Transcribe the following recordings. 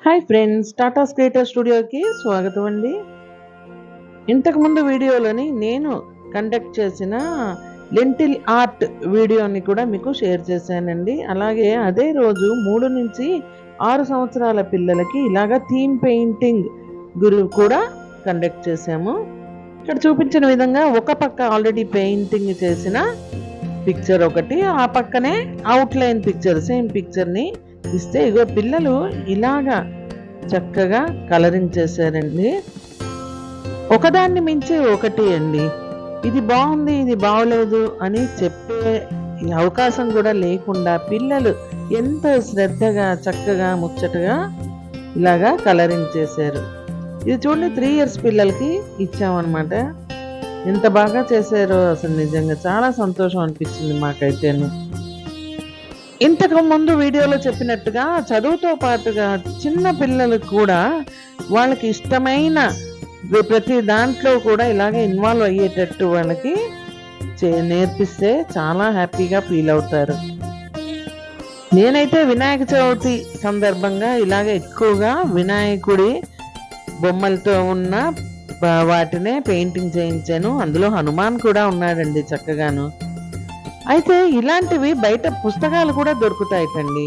Hi friends, Tatas creator స్టూడియోకి స్వాగతం అండి. ఇంతకుముందు వీడియోలోని నేను కండక్ట్ చేసిన లెంటిల్ ఆర్ట్ వీడియోని కూడా మీకు షేర్ చేశానండి. అలాగే అదే రోజు 3 నుంచి 6 సంవత్సరాల పిల్లలకి ఇలాగా థీమ్ పెయింటింగ్ గురువు కూడా కండక్ట్ చేశాము. ఇక్కడ చూపించిన విధంగా ఒక పక్క ఆల్రెడీ పెయింటింగ్ చేసిన పిక్చర్ ఒకటి, ఆ పక్కనే అవుట్లైన్ పిక్చర్ సేమ్ పిక్చర్ని ఇస్తే ఇగో పిల్లలు ఇలాగా చక్కగా కలరింగ్ చేశారండి. ఒకదాన్ని మించి ఒకటి అండి. ఇది బాగుంది, ఇది బాగోలేదు అని చెప్పే అవకాశం కూడా లేకుండా పిల్లలు ఎంతో శ్రద్ధగా చక్కగా ముచ్చటగా ఇలాగా కలరింగ్ చేశారు. ఇది చూడండి 3 years పిల్లలకి ఇచ్చామన్నమాట. ఎంత బాగా చేశారో అసలు నిజంగా చాలా సంతోషం అనిపించింది మాకైతేను. ఇంతకు ముందు వీడియోలో చెప్పినట్టుగా చదువుతో పాటుగా చిన్న పిల్లలకు కూడా వాళ్ళకి ఇష్టమైన ప్రతి దాంట్లో కూడా ఇలాగే ఇన్వాల్వ్ అయ్యేటట్టు వాళ్ళకి నేర్పిస్తే చాలా హ్యాపీగా ఫీల్ అవుతారు. నేనైతే వినాయక చవితి సందర్భంగా ఇలాగే ఎక్కువగా వినాయకుడి బొమ్మలతో ఉన్న వాటినే పెయింటింగ్ చేయించాను. అందులో హనుమాన్ కూడా ఉన్నాడండి చక్కగాను. అయితే ఇలాంటివి బయట పుస్తకాలు కూడా దొరుకుతాయిటండి.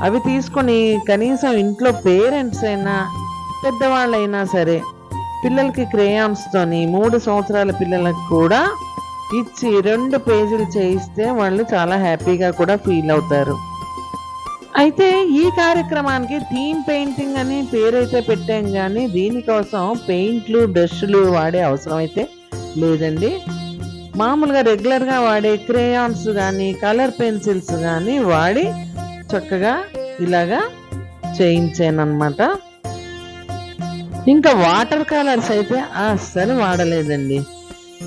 అవి తీసుకొని కనీసం ఇంట్లో పేరెంట్స్ అయినా పెద్దవాళ్ళైనా సరే పిల్లలకి క్రేయాన్స్తోని 3 సంవత్సరాల పిల్లలకు కూడా ఇచ్చి 2 పేజీలు చేయిస్తే వాళ్ళు చాలా హ్యాపీగా కూడా ఫీల్ అవుతారు. అయితే ఈ కార్యక్రమానికి థీమ్ పెయింటింగ్ అని పేరైతే పెట్టాం, కానీ దీనికోసం పెయింట్లు బ్రష్లు వాడే అవసరం అయితే లేదండి. మామూలుగా రెగ్యులర్గా వాడే క్రేయాన్స్ కానీ కలర్ పెన్సిల్స్ కానీ వాడి చక్కగా ఇలాగా చేయించానమాట. ఇంకా వాటర్ కలర్స్ అయితే అస్సలు వాడలేదండి.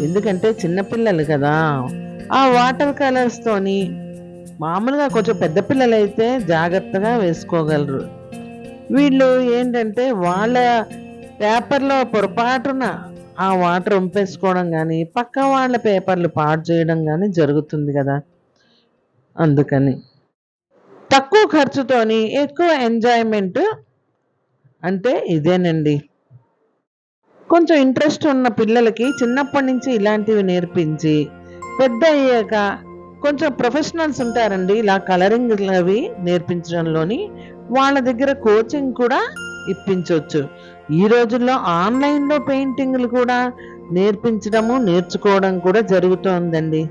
ఎందుకంటే చిన్నపిల్లలు కదా, ఆ వాటర్ కలర్స్తోని మామూలుగా కొంచెం పెద్ద పిల్లలు అయితే జాగ్రత్తగా వేసుకోగలరు. వీళ్ళు ఏంటంటే వాళ్ళ పేపర్లో పొరపాటున ఆ వాటర్ వంపేసుకోవడం కానీ పక్క వాళ్ళ పేపర్లు పాడు చేయడం కానీ జరుగుతుంది కదా. అందుకని తక్కువ ఖర్చుతోని ఎక్కువ ఎంజాయ్మెంట్ అంటే ఇదేనండి. కొంచెం ఇంట్రెస్ట్ ఉన్న పిల్లలకి చిన్నప్పటి నుంచి ఇలాంటివి నేర్పించి పెద్ద అయ్యాక కొంచెం ప్రొఫెషనల్స్ ఉంటారండి ఇలా కలరింగ్ అవి నేర్పించడంలోని, వాళ్ళ దగ్గర కోచింగ్ కూడా ఇప్పించవచ్చు. ఈ రోజుల్లో ఆన్లైన్లో పెయింటింగ్లు కూడా నేర్చుకోవడం కూడా జరుగుతోందండి.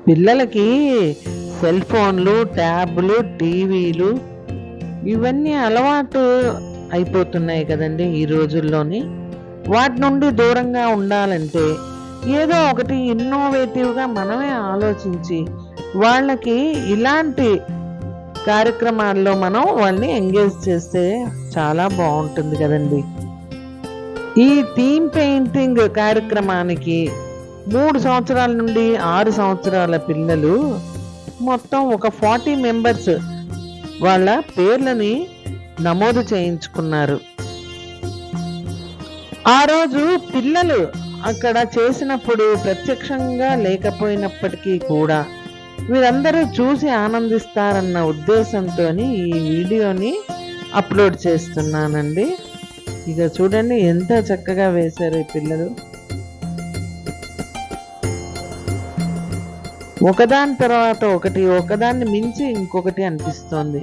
పిల్లలకి సెల్ ఫోన్లు, ట్యాబ్లు, టీవీలు ఇవన్నీ అలవాటు అయిపోతున్నాయి కదండి ఈ రోజుల్లోని. వాటి నుండి దూరంగా ఉండాలంటే ఏదో ఒకటి ఇన్నోవేటివ్గా మనమే ఆలోచించి వాళ్ళకి ఇలాంటి కార్యక్రమాల్లో మనం వాళ్ళని ఎంగేజ్ చేస్తే చాలా బాగుంటుంది కదండి. ఈ థీమ్ పెయింటింగ్ కార్యక్రమానికి 3 సంవత్సరాల నుండి 6 సంవత్సరాల పిల్లలు మొత్తం ఒక 40 మెంబర్స్ వాళ్ళ పేర్లని నమోదు చేయించుకున్నారు. ఆ రోజు పిల్లలు అక్కడ చేసినప్పుడు ప్రత్యక్షంగా లేకపోయినప్పటికీ కూడా వీరందరూ చూసి ఆనందిస్తారన్న ఉద్దేశంతో ఈ వీడియోని అప్లోడ్ చేస్తున్నానండి. ఇక చూడండి ఎంత చక్కగా వేశారు ఈ పిల్లలు. ఒకదాని తర్వాత ఒకటి, ఒకదాన్ని మించి ఇంకొకటి అనిపిస్తోంది.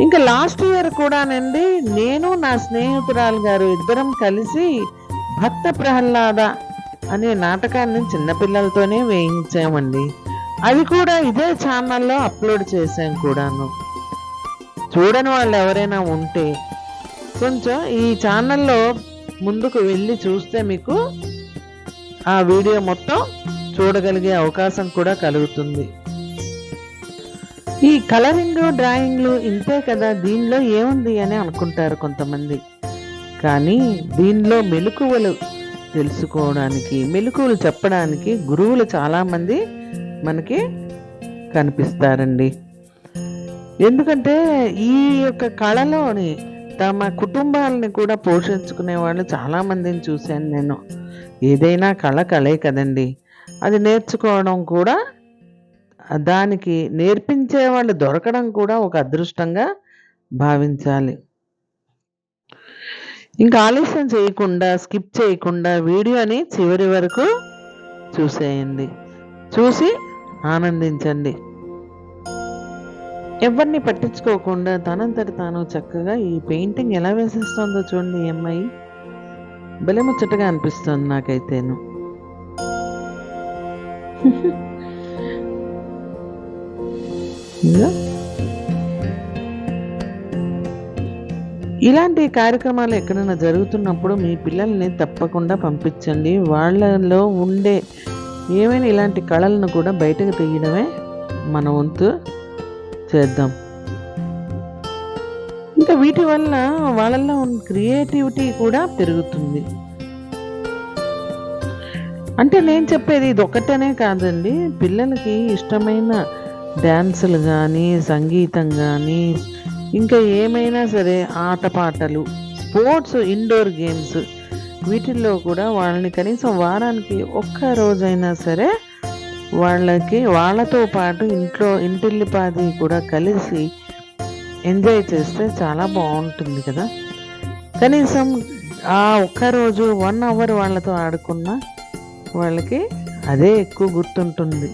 ఇంకా లాస్ట్ ఇయర్ కూడానండి నేను నా స్నేహితురాలు గారు ఇద్దరం కలిసి భక్త ప్రహ్లాద అనే నాటకాన్ని చిన్నపిల్లలతోనే వేయించామండి. అది కూడా ఇదే ఛానల్లో అప్లోడ్ చేశాం కూడాను. చూడని వాళ్ళు ఎవరైనా ఉంటే కొంచెం ఈ ఛానల్లో ముందుకు వెళ్ళి చూస్తే మీకు ఆ వీడియో మొత్తం చూడగలిగే అవకాశం కూడా కలుగుతుంది. ఈ కలరింగ్ డ్రాయింగ్లు ఇంతే కదా, దీనిలో ఏముంది అని అనుకుంటారు కొంతమంది. కానీ దీనిలో మెలకువలు తెలుసుకోవడానికి, మెలకువలు చెప్పడానికి గురువులు చాలామంది మనకి కనిపిస్తారండి. ఎందుకంటే ఈ యొక్క కళలోని తమ కుటుంబాలని కూడా పోషించుకునే వాళ్ళు చాలామందిని చూశాను నేను. ఏదైనా కళే కదండి, అది నేర్చుకోవడం కూడా దానికి నేర్పించే వాళ్ళు దొరకడం కూడా ఒక అదృష్టంగా భావించాలి. ఇంకా ఆలస్యం చేయకుండా, స్కిప్ చేయకుండా వీడియోని చివరి వరకు చూసేయండి. చూసి ఆనందించండి. ఎవరిని పట్టించుకోకుండా తనంతట తాను చక్కగా ఈ పెయింటింగ్ ఎలా వేసేస్తుందో చూడండి ఈ అమ్మాయి. భలే ముచ్చటగా అనిపిస్తుంది నాకైతేను. ఇంకా ఇలాంటి కార్యక్రమాలు ఎక్కడైనా జరుగుతున్నప్పుడు మీ పిల్లల్ని తప్పకుండా పంపించండి. వాళ్ళలో ఉండే ఏమైనా ఇలాంటి కళలను కూడా బయటకు తీయడమే మన వంతు చేద్దాం. ఇంకా వీటి వల్ల వాళ్ళల్లో ఉన్న క్రియేటివిటీ కూడా పెరుగుతుంది. అంటే నేను చెప్పేది ఇది ఒక్కటనే కాదండి, పిల్లలకి ఇష్టమైన డ్యాన్సులు కానీ, సంగీతం కానీ, ఇంకా ఏమైనా సరే ఆటపాటలు, స్పోర్ట్స్, ఇండోర్ గేమ్స్ వీటిల్లో కూడా వాళ్ళని కనీసం వారానికి ఒక్క రోజైనా సరే వాళ్ళతో పాటు ఇంటిల్లిపాది కూడా కలిసి ఎంజాయ్ చేస్తే చాలా బాగుంటుంది కదా. కనీసం ఆ ఒక్కరోజు 1 అవర్ వాళ్ళతో ఆడుకున్న వాళ్ళకి అదే ఎక్కువ గుర్తుంటుంది.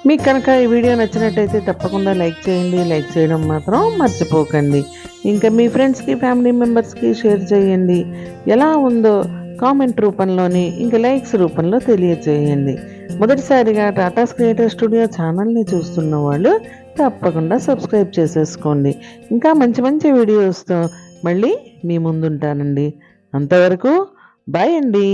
మీకు కనుక ఈ వీడియో నచ్చినట్టయితే తప్పకుండా లైక్ చేయండి. లైక్ చేయడం మాత్రం మర్చిపోకండి. ఇంకా మీ ఫ్రెండ్స్కి, ఫ్యామిలీ మెంబర్స్కి షేర్ చేయండి. ఎలా ఉందో కామెంట్ రూపంలోని ఇంకా లైక్స్ రూపంలో తెలియజేయండి. మొదటిసారిగా టాటాస్ క్రియేటర్ స్టూడియో ఛానల్ని చూస్తున్న వాళ్ళు తప్పకుండా సబ్స్క్రైబ్ చేసేసుకోండి. ఇంకా మంచి మంచి వీడియోస్తో మళ్ళీ మీ ముందుంటానండి. అంతవరకు బాయ్ అండి.